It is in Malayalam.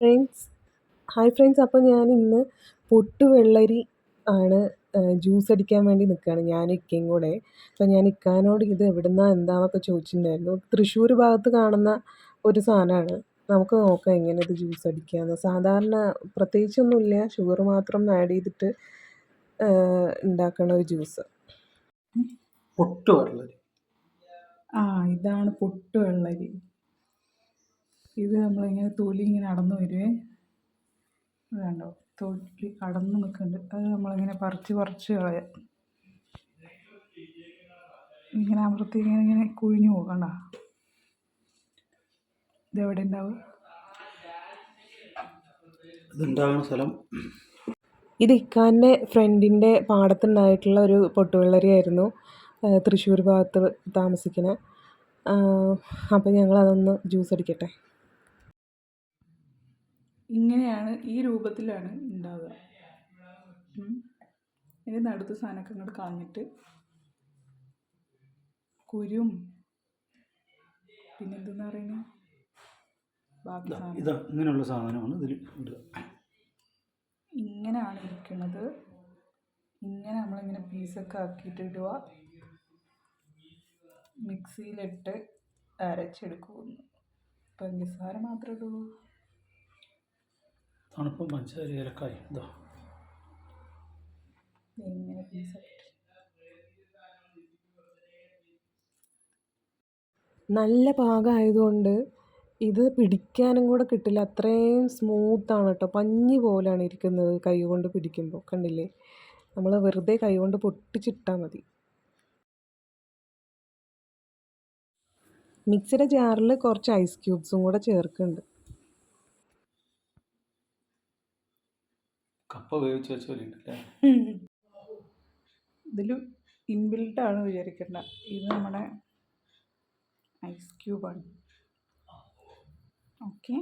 Friends hi friends. അപ്പോൾ ഞാൻ ഇന്ന് പൊട്ടുവെള്ളരി ആണ് ജ്യൂസ് അടിക്കാൻ വേണ്ടി നിൽക്കുകയാണ് ഞാനും ഇക്കയും കൂടെ. അപ്പോൾ ഞാൻ ഇക്കാനോട് ഇത് എവിടുന്നാണ് എന്താണെന്നൊക്കെ ചോദിച്ചിട്ടുണ്ടായിരുന്നു. തൃശ്ശൂർ ഭാഗത്ത് കാണുന്ന ഒരു സാധനമാണ്. നമുക്ക് നോക്കാം എങ്ങനെ ഇത് ജ്യൂസ് അടിക്കാമെന്ന്. സാധാരണ പ്രത്യേകിച്ചൊന്നുമില്ല, ഷുഗർ മാത്രം ആഡ് ചെയ്തിട്ട് ഉണ്ടാക്കണ ഒരു ജ്യൂസ്. പൊട്ടുവെള്ളരി. ഇതാണ് പൊട്ടുവെള്ളരി. ഇത് നമ്മളിങ്ങനെ തൊലി ഇങ്ങനെ അടന്നു വരുവേ. ഇത് കണ്ടോ, തൊലി അടന്നു നിൽക്കുന്നുണ്ട്. അത് നമ്മളിങ്ങനെ പറിച്ച് കളയാം. ഇങ്ങനെ അമർത്തി ഇങ്ങനെ കുഴിഞ്ഞു പോകണ്ട. ഇതെവിടെ ഉണ്ടാവും? ഇതുണ്ടാകുന്ന സ്ഥലം ഇത് ഇക്കാൻ്റെ ഫ്രണ്ടിൻ്റെ പാടത്തുണ്ടായിട്ടുള്ള ഒരു പൊട്ടുവെള്ളരിയായിരുന്നു, തൃശ്ശൂർ ഭാഗത്ത് താമസിക്കുന്ന. അപ്പോൾ ഞങ്ങളതൊന്ന് ജ്യൂസ് അടിക്കട്ടെ. ഇങ്ങനെയാണ്, ഈ രൂപത്തിലാണ് ഉണ്ടാവുക. ഇതിന് അടുത്ത സാധനമൊക്കെ ഇങ്ങോട്ട് കളഞ്ഞിട്ട് കുരും പിന്നെ എന്തെന്ന് പറയുന്നത് ബാക്കി സാധനം ഇങ്ങനെയുള്ള സാധനമാണ് ഇതിൽ ഇടുക. ഇങ്ങനെയാണ് ഇരിക്കുന്നത്. ഇങ്ങനെ നമ്മളിങ്ങനെ പീസൊക്കെ ആക്കിയിട്ട് ഇടുക. മിക്സിയിലിട്ട് അരച്ചെടുക്കുന്നു. പഞ്ചസാര മാത്രമേ ഇടുള്ളൂ. തണുപ്പും പഞ്ചസാര ഏലക്കായ ഇങ്ങനെ പീസാക്കി നല്ല പാകമായതുകൊണ്ട് ഇത് പിടിക്കാനും കൂടെ കിട്ടില്ല, അത്രയും സ്മൂത്താണ് കേട്ടോ. പഞ്ഞി പോലെയാണ് ഇരിക്കുന്നത് കൈ കൊണ്ട് പിടിക്കുമ്പോൾ. കണ്ടില്ലേ, നമ്മൾ വെറുതെ കൈ കൊണ്ട് പൊട്ടിച്ചിട്ടാൽ മതി. മിക്സിയുടെ ജാറിൽ കുറച്ച് ഐസ് ക്യൂബ്സും കൂടെ ചേർക്കുന്നുണ്ട്. കപ്പ വേവിച്ച് വെച്ചോലുണ്ടല്ലേ. ഇതിൽ ഇൻബിൽട്ടാണ് വിചാരിക്കേണ്ട. ഇത് നമ്മുടെ ഐസ് ക്യൂബാണ്. ഓക്കെ.